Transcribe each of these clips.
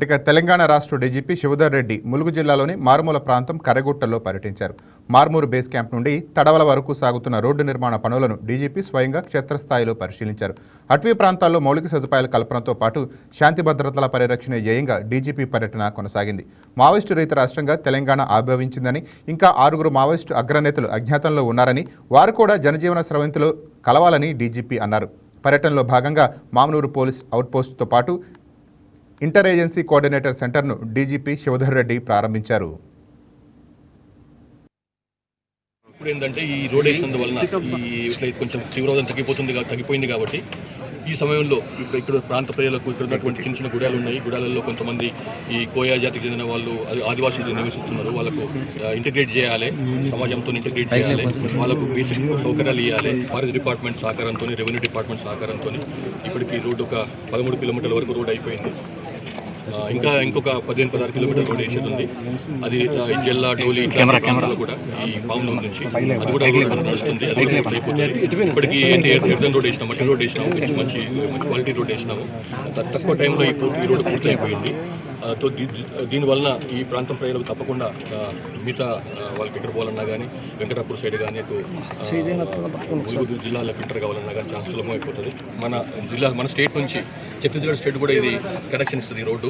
ఇక తెలంగాణ రాష్ట్ర డీజీపీ శివధర్ రెడ్డి ములుగు జిల్లాలోని మారుమూల ప్రాంతం కరెగుట్టలో పర్యటించారు. మార్మూరు బేస్ క్యాంప్ నుండి తడవల వరకు సాగుతున్న రోడ్డు నిర్మాణ పనులను డీజీపీ స్వయంగా క్షేత్రస్థాయిలో పరిశీలించారు. అటవీ ప్రాంతాల్లో మౌలిక సదుపాయాల కల్పనతో పాటు శాంతి భద్రతల పరిరక్షణ ధ్యేయంగా డీజీపీ పర్యటన కొనసాగింది. మావోయిస్టు రహిత రాష్ట్రంగా తెలంగాణ ఆవిర్భవించిందని, ఇంకా 6 మావోయిస్టు అగ్రనేతలు అజ్ఞాతంలో ఉన్నారని, వారు కూడా జనజీవన స్రవంతిలో కలవాలని డీజీపీ అన్నారు. పర్యటనలో భాగంగా మామనూరు పోలీస్ అవుట్పోస్టుతో పాటు ఇంటర్ ఏజెన్సీ కోఆర్డినేటర్ సెంటర్ను డీజీపీ శివధర్ రెడ్డి ప్రారంభించారు. ఇప్పుడు ఏంటంటే ఈ రోడ్ వేసినందువలన ఇట్లా కొంచెం తీవ్రవాదం తగ్గిపోయింది కాబట్టి ఈ సమయంలో ఇక్కడ ప్రాంత ప్రజలకు ఇక్కడ ఉన్నటువంటి చిన్న చిన్న గుడాలు ఉన్నాయి. గుడాలలో కొంతమంది ఈ కోయా జాతికి చెందిన వాళ్ళు ఆదివాసులు నివసిస్తున్నారు. వాళ్ళకు ఇంటిగ్రేట్ చేయాలి, సమాజంతో ఇంటిగ్రేట్ చేయాలి, వాళ్ళకు బేసిక్ సౌకర్యాలు ఇవ్వాలి. ఫారెస్ట్ డిపార్ట్మెంట్ సహకారంతో, రెవెన్యూ డిపార్ట్మెంట్ సహకారంతో ఇప్పటికి రోడ్డు ఒక 13 కిలోమీటర్ల వరకు రోడ్ అయిపోయింది. ఇంకొక 15-16 కిలోమీటర్ల రోడ్ వేసేది ఉంది. అది జిల్లా డోలి కూడా ఈ పాము నుంచి అది కూడా నడుస్తుంది. అది అయిపోతుంది. ఇప్పటికీ ఎర్దన్ రోడ్ వేసినాం, మట్టి రోడ్ వేసినాము, మంచి క్వాలిటీ రోడ్ వేసినాము. తక్కువ టైంలో ఈ రోడ్డు పూర్తి అయిపోయింది. దీనివలన ఈ ప్రాంతం ప్రజలకు తప్పకుండా మిగతా వాళ్ళకి ఎక్కడ పోవాలన్నా కానీ వెంకటాపూర్ సైడ్ కానీ జిల్లాలో ఫిల్టర్ కావాలన్నా కానీ చాలా సులభం అయిపోతుంది. మన స్టేట్ నుంచి ఛత్తీస్గఢ్ స్టేట్ కూడా ఇది కనెక్షన్ ఇస్తుంది. ఈ రోడ్డు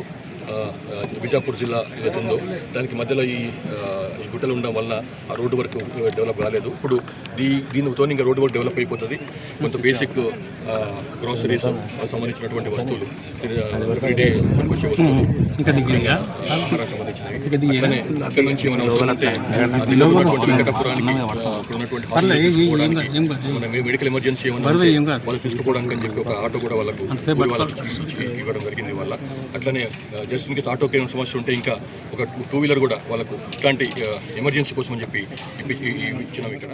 బిజాపూర్ జిల్లా ఏదైతే ఉందో దానికి మధ్యలో ఈ గుట్టలు ఉండడం వలన ఆ రోడ్డు వరకు డెవలప్ కాలేదు. ఇప్పుడు దీనితో ఇంకా రోడ్డు వరకు డెవలప్ అయిపోతుంది. కొంత బేసిక్ గ్రోసరీస్ సంబంధించినటువంటి వస్తువులు, ఎవ్రీడే వచ్చే వస్తువులు సంబంధించినవి. అట్లనే అక్కడి నుంచి మనం వెంకటాపురానికి మన మెడికల్ ఎమర్జెన్సీ ఏమన్నా వాళ్ళు తీసుకుపోవడానికి అని చెప్పి ఒక ఆటో కూడా వాళ్ళకు ఇవ్వడం జరిగింది. వాళ్ళ అట్లనే జస్ట్ ఇన్కేస్ ఆటోకి ఏమైనా సమస్య ఉంటే ఇంకా ఒక 2 వీలర్ కూడా వాళ్ళకు ఇట్లాంటి ఎమర్జెన్సీ కోసం అని చెప్పి ఇచ్చినాం ఇక్కడ.